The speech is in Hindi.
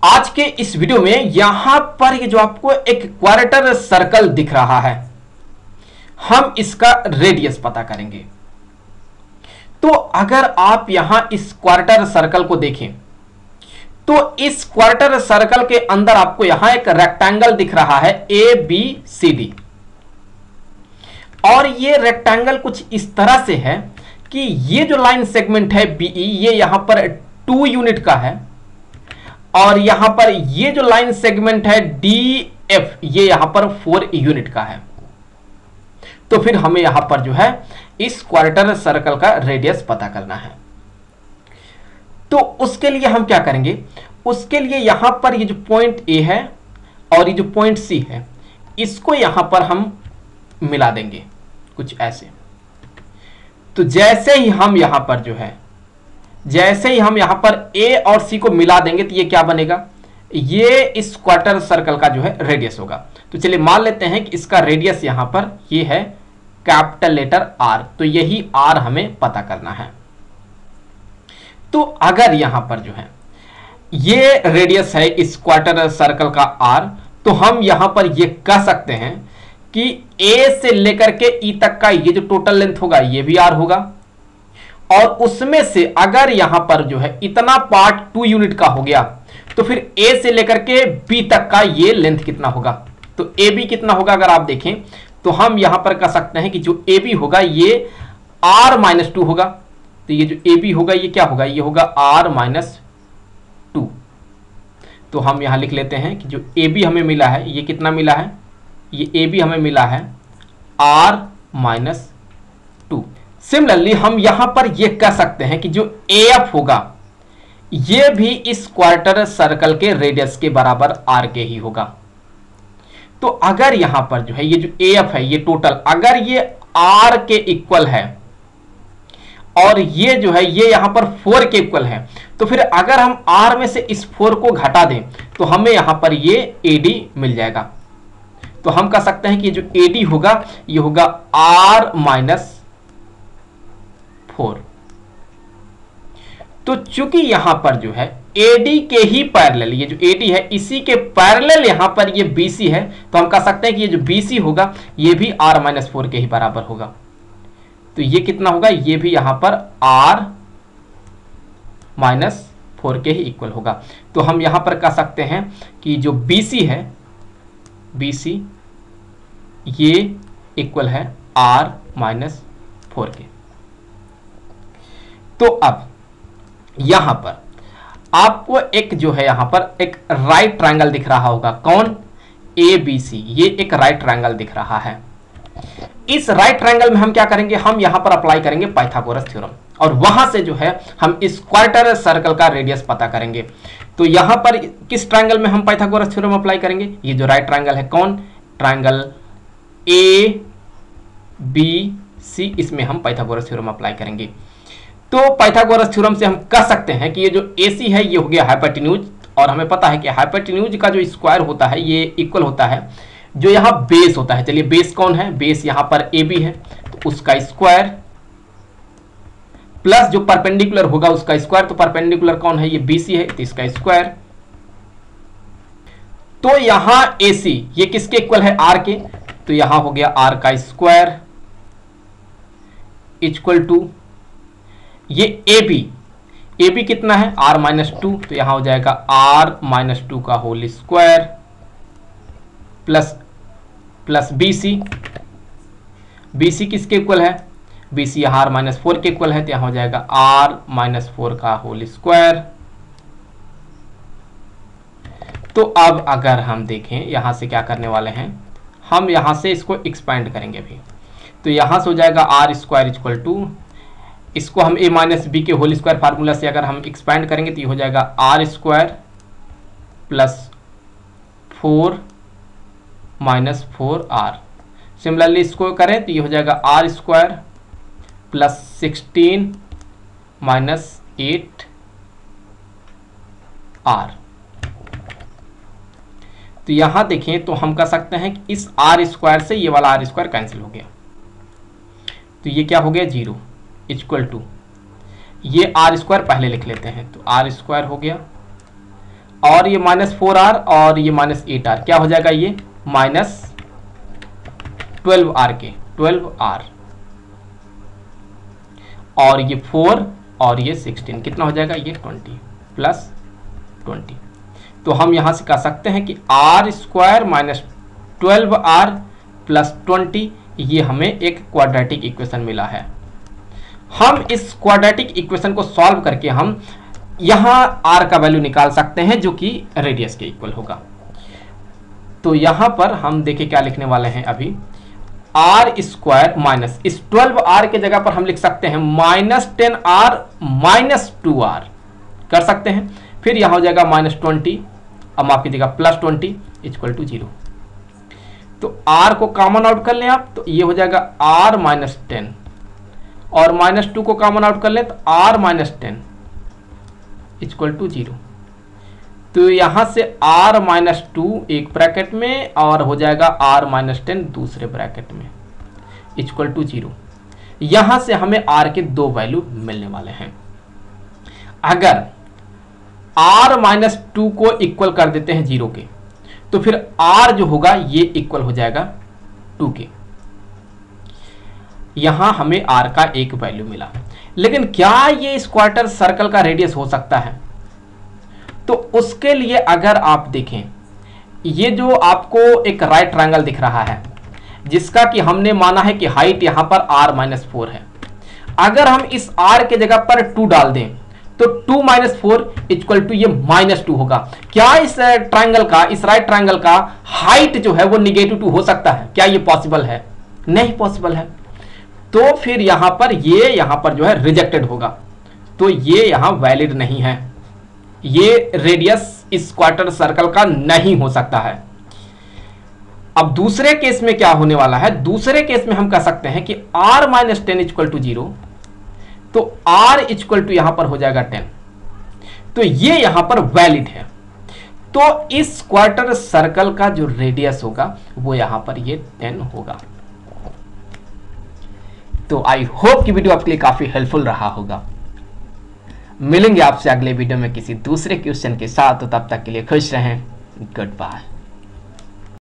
आज के इस वीडियो में यहां पर ये जो आपको एक क्वाड्रेटर सर्कल दिख रहा है, हम इसका रेडियस पता करेंगे। तो अगर आप यहां इस क्वाड्रेटर सर्कल को देखें तो इस क्वाड्रेटर सर्कल के अंदर आपको यहां एक रेक्टेंगल दिख रहा है ABCD, और ये रेक्टेंगल कुछ इस तरह से है कि ये जो लाइन सेगमेंट है BE ये यहां पर 2 यूनिट का है, और यहां पर ये जो लाइन सेगमेंट है DF ये यहां पर 4 यूनिट का है। तो फिर हमें यहां पर जो है इस क्वाड्रेटर सर्कल का रेडियस पता करना है। तो उसके लिए हम क्या करेंगे, उसके लिए यहां पर ये जो पॉइंट A है और ये जो पॉइंट C है इसको यहां पर हम मिला देंगे कुछ ऐसे। तो जैसे ही हम यहां पर जो है A और C को मिला देंगे तो ये क्या बनेगा, ये इस क्वाड्रेटर सर्कल का जो है रेडियस होगा। तो चलिए मान लेते हैं कि इसका रेडियस यहां पर ये है कैपिटल लेटर R, तो यही R हमें पता करना है। तो अगर यहां पर जो है ये रेडियस है इस क्वाड्रेटर सर्कल का R, तो हम यहां पर ये कह सकते हैं कि A से लेकर के E तक का ये जो टोटल लेंथ होगा ये भी R होगा, और उसमें से अगर यहां पर जो है इतना पार्ट 2 यूनिट का हो गया तो फिर A से लेकर के B तक का ये लेंथ कितना होगा, तो AB कितना होगा अगर आप देखें तो हम यहां पर कह सकते हैं कि जो AB होगा ये R-2 होगा। तो ये जो AB होगा ये क्या होगा, ये होगा R-2। तो हम यहां लिख लेते हैं कि जो AB हमें मिला है ये कितना मिला है, ये AB हमें मिला है R-2। सिमिलरली हम यहां पर ये कह सकते हैं कि जो AF होगा ये भी इस क्वाड्रेटर सर्कल के रेडियस के बराबर R के ही होगा। तो अगर यहां पर जो है ये जो AF है ये टोटल अगर ये R के इक्वल है और ये जो है ये यहां पर 4 के इक्वल है, तो फिर अगर हम R में से इस 4 को घटा दें तो हमें यहां पर ये AD मिल जाएगा। तो हम कह सकते हैं कि ये जो AD होगा ये होगा R-4। तो चूंकि यहां पर जो है AD के ही पैरेलल, ये जो AD है इसी के पैरेलल यहां पर ये BC है, तो हम कह सकते हैं कि ये जो BC होगा ये भी R-4 के ही बराबर होगा। तो ये कितना होगा, ये भी यहां पर R-4 के ही इक्वल होगा। तो हम यहां पर कह सकते हैं कि जो BC है BC ये इक्वल है R-4 के। तो अब यहां पर आपको एक जो है यहां पर एक राइट ट्रायंगल दिख रहा होगा, कौन, ABC, ये एक राइट ट्रायंगल दिख रहा है। इस राइट ट्रायंगल में हम क्या करेंगे, हम यहां पर अप्लाई करेंगे पाइथागोरस थ्योरम, और वहां से जो है हम इस क्वाड्रेटर सर्कल का रेडियस पता करेंगे। तो यहां पर किस ट्रायंगल में हम पाइथागोरस थ्योरम अप्लाई करेंगे, ये जो राइट ट्रायंगल है कौन, ट्रायंगल ABC, इसमें हम पाइथागोरस थ्योरम अप्लाई करेंगे। तो पाइथागोरस थ्योरम से हम कह सकते हैं कि ये जो AC है ये हो गया हाइपोटेन्यूज, और हमें पता है कि हाइपोटेन्यूज का जो स्क्वायर होता है ये इक्वल होता है जो यहाँ बेस होता है। चलिए बेस कौन है, बेस यहाँ पर AB है तो उसका स्क्वायर प्लस जो परपेंडिकुलर होगा उसका स्क्वायर, तो परपेंडिकुलर कौन है, ये BC है तो इसका स्क्वायर। तो यहां AC ये किसके इक्वल है, R के, तो यहां हो गया R का स्क्वायर इक्वल टू ये AB कितना है R-2, तो यहां हो जाएगा R-2 का होल स्क्वायर प्लस BC किसके इक्वल है, BC यहां R-4 के इक्वल है, तो यहां हो जाएगा R-4 का होल स्क्वायर। तो अब अगर हम देखें यहां से क्या करने वाले हैं, हम यहां से इसको एक्सपेंड करेंगे अभी। तो यहां से हो जाएगा R² इक्वल टू, इसको हम A-B के होल स्क्वायर फार्मूला से अगर हम एक्सपेंड करेंगे तो ये हो जाएगा R² प्लस 4-4R। सिमिलरली इसको करें तो ये हो जाएगा R² प्लस 16-8R। तो यहां देखें तो हम कह सकते हैं कि इस R² से ये वाला R² कैंसिल हो गया, तो ये क्या हो गया 0 इक्वल टू ये R² पहले लिख लेते हैं, तो R² हो गया और ये -4r और ये -8r, क्या हो जाएगा ये -12r के 12r, और ये 4 और ये 16, कितना हो जाएगा ये 20 प्लस 20। तो हम यहां से कह सकते हैं कि r² - 12r प्लस 20 ये हमें एक क्वाड्रेटिक इक्वेशन मिला है। हम इस क्वाड्रेटिक इक्वेशन को सॉल्व करके हम यहां r का वैल्यू निकाल सकते हैं जो कि रेडियस के इक्वल होगा। तो यहां पर हम देखिए क्या लिखने वाले हैं अभी, r² माइनस इस 12r के जगह पर हम लिख सकते हैं -10r - 2r कर सकते हैं। फिर यहां हो जाएगा -20, अब माफ कीजिएगा +20 = 0। तो r को कॉमन आउट कर लें आप, तो ये हो जाएगा r - 10 और -2 को कॉमन आउट कर लें तो r - 10 = 0। तो यहां से r - 2 एक ब्रैकेट में और हो जाएगा r - 10 दूसरे ब्रैकेट में = 0। यहां से हमें r के दो वैल्यू मिलने वाले हैं। अगर r - 2 को इक्वल कर देते हैं 0 के, तो फिर r जो होगा ये इक्वल हो जाएगा 2 के। यहां हमें r का एक वैल्यू मिला, लेकिन क्या ये इस क्वार्टर सर्कल का रेडियस हो सकता है? तो उसके लिए अगर आप देखें, ये जो आपको एक राइट ट्रायंगल दिख रहा है जिसका कि हमने माना है कि हाइट यहां पर r - 4 है, अगर हम इस r के जगह पर 2 डाल दें तो 2 - 4 = ये -2 होगा। क्या इस ट्रायंगल का, इस राइट ट्रायंगल का हाइट जो है वो -2 हो सकता है? क्या ये पॉसिबल है? नहीं पॉसिबल है। तो फिर यहां पर जो है रिजेक्टेड होगा, तो ये यहां वैलिड नहीं है, ये रेडियस इस क्वार्टर सर्कल का नहीं हो सकता है। अब दूसरे केस में क्या होने वाला है? दूसरे केस में हम कह सकते हैं कि r - 10 = 0, तो r = यहां पर हो जाएगा 10, तो ये यहां पर वैलिड है। तो इस क्वार्टर सर्कल का जो रेडियस होगा वो यहां पर ये 10 होगा। तो आई होप कि वीडियो आपके लिए काफी हेल्पफुल रहा होगा। मिलेंगे आपसे अगले वीडियो में किसी दूसरे क्वेश्चन के साथ, तो तब तक के लिए खुश रहें। Good bye.